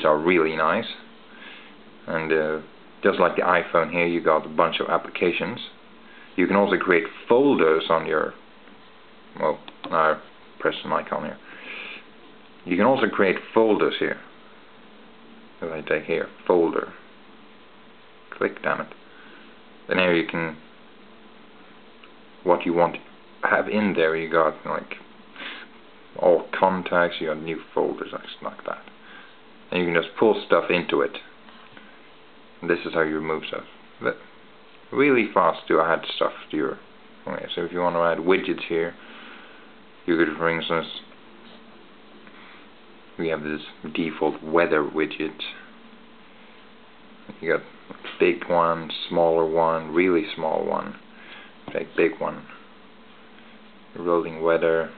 are really nice. And just like the iPhone here, you got a bunch of applications. You can also create folders on your, well, I press an icon here. You can also create folders here. If I take here, folder, click, damn it. Then here you can, what you want to have in there, you got like all contacts, you got new folders, like that. And you can just pull stuff into it. And this is how you remove stuff. But really fast to add stuff to your, okay, so if you want to add widgets here, you could, for instance, we have this default weather widget. You got big one, smaller one, really small one, take big one, rolling weather.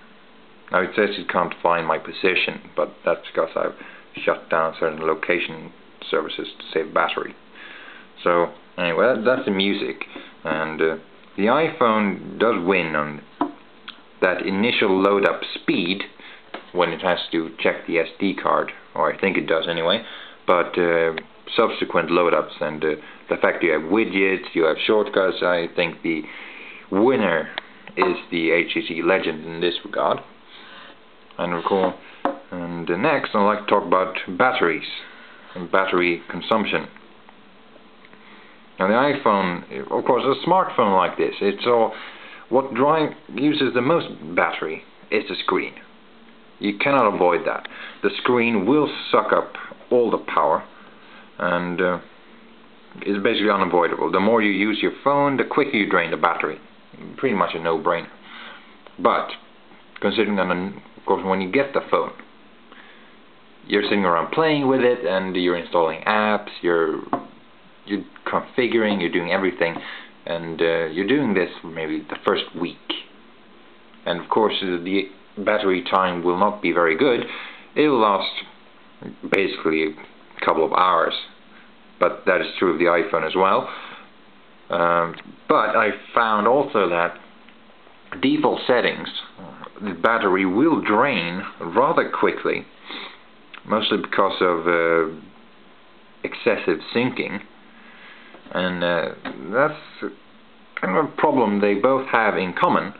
Now it says you can't find my position, but that's because I've shut down certain location services to save battery. So anyway, that's the music, and the iPhone does win on that initial load up speed when it has to check the SD card, or I think it does anyway, but subsequent load ups and the fact you have widgets, you have shortcuts, I think the winner is the HTC Legend in this regard. And next I'd like to talk about batteries and battery consumption. Now the iPhone, of course, a smartphone like this, it's all, what uses the most battery is the screen. You cannot avoid that. The screen will suck up all the power, and it's basically unavoidable. The more you use your phone, the quicker you drain the battery. Pretty much a no-brainer. But considering that, of course, when you get the phone, you're sitting around playing with it, and you're installing apps, you're configuring, you're doing everything, and you're doing this for maybe the first week. And of course, the battery time will not be very good. It will last basically a couple of hours, but that is true of the iPhone as well. But I found also that default settings, the battery will drain rather quickly, mostly because of excessive syncing, and that's kind of a problem they both have in common.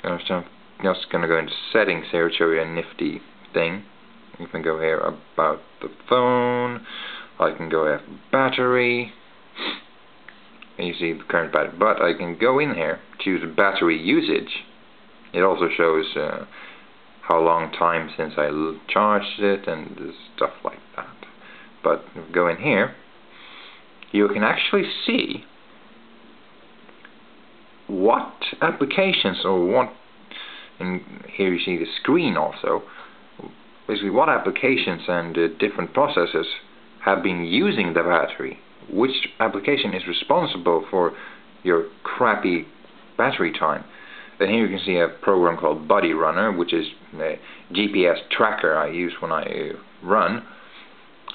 So I'm just going to go into settings here to show you a nifty thing. You can go here about the phone, I can go here battery, and you see the current battery, but I can go in here, choose battery usage. It also shows how long time since I charged it and stuff like that. But if you go in here, you can actually see what applications, or what, and here you see the screen also, basically what applications and different processes have been using the battery, which application is responsible for your crappy battery time. Then here you can see a program called Buddy Runner, which is a GPS tracker I use when I run.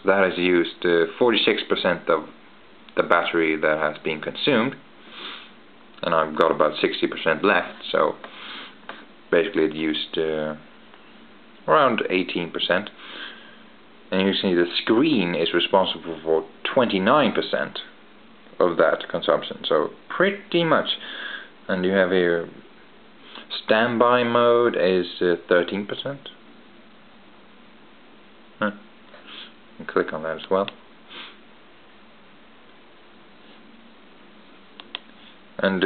That has used 46% of the battery that has been consumed, and I've got about 60% left, so basically it used around 18%. And you see the screen is responsible for 29% of that consumption, so pretty much. And you have here standby mode is 13%. You can click on that as well. And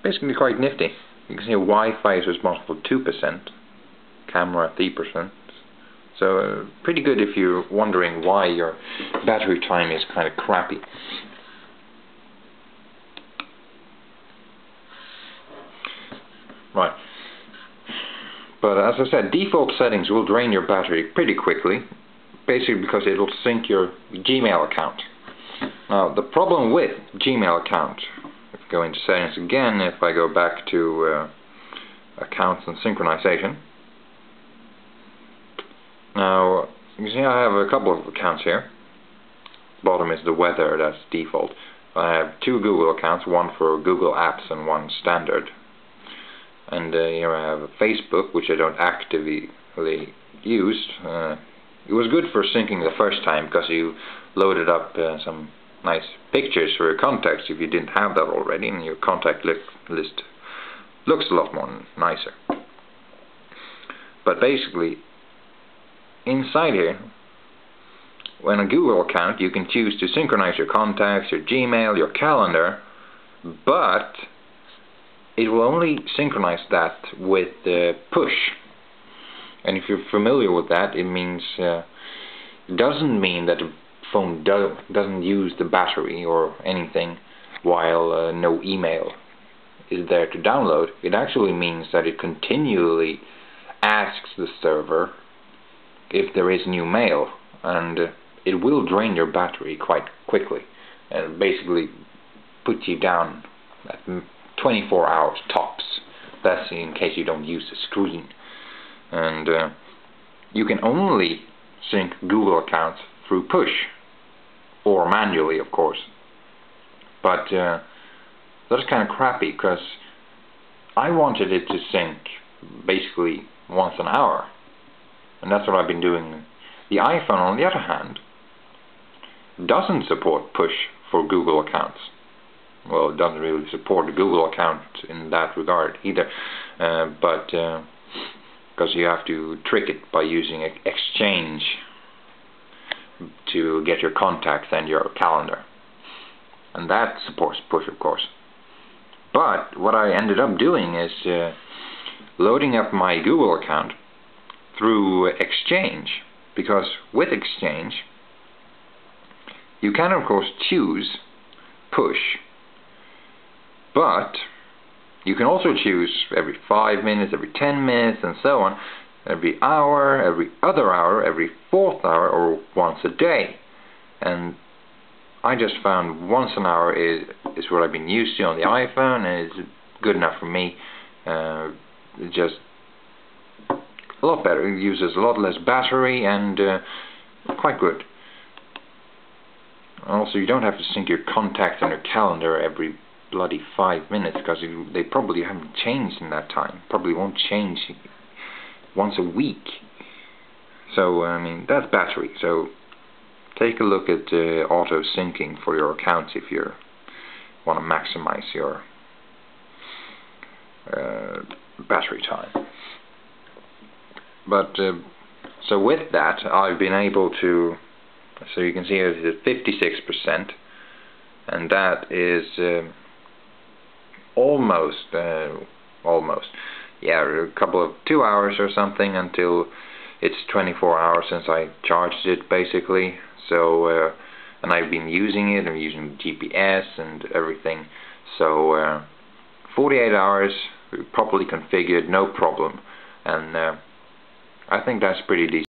basically quite nifty. You can see Wi-Fi is responsible for 2%, camera 3%. So pretty good if you're wondering why your battery time is kind of crappy. Right. But as I said, default settings will drain your battery pretty quickly, basically because it'll sync your Gmail account. Now the problem with Gmail account, if I go into settings again, if I go back to accounts and synchronization, now you see I have a couple of accounts here. Bottom is the weather, that's default. I have two Google accounts, one for Google Apps and one standard. And here I have Facebook, which I don't actively use. It was good for syncing the first time because you loaded up some nice pictures for your contacts if you didn't have that already, and your contact list looks a lot more nicer. But basically, inside here, when a Google account, you can choose to synchronize your contacts, your Gmail, your calendar, but it will only synchronize that with push. And if you're familiar with that, it means it doesn't mean that the phone doesn't use the battery or anything while no email is there to download. It actually means that it continually asks the server if there is new mail, and it will drain your battery quite quickly and basically put you down at 24 hours tops. That's in case you don't use the screen. And you can only sync Google accounts through push, or manually, of course. But that's kind of crappy, because I wanted it to sync basically once an hour, and that's what I've been doing. The iPhone, on the other hand, doesn't support push for Google accounts. Well, it doesn't really support the Google account in that regard either, but because you have to trick it by using Exchange to get your contacts and your calendar, and that supports push, of course. But what I ended up doing is loading up my Google account through Exchange, because with Exchange you can of course choose push, but you can also choose every 5 minutes, every 10 minutes, and so on, every hour, every other hour, every fourth hour, or once a day. And I just found once an hour is what I've been used to on the iPhone, and it's good enough for me. It's just a lot better. It uses a lot less battery, and quite good. Also, you don't have to sync your contacts and your calendar every bloody 5 minutes, because they probably haven't changed in that time. Probably won't change once a week. So I mean, that's battery. So take a look at auto syncing for your accounts if you want to maximize your battery time. But so with that, I've been able to, so you can see it's at 56%, and that is almost, yeah, a couple of 2 hours or something until it's 24 hours since I charged it, basically. So and I've been using it. I'm using GPS and everything. So 48 hours, properly configured, no problem. And I think that's pretty decent.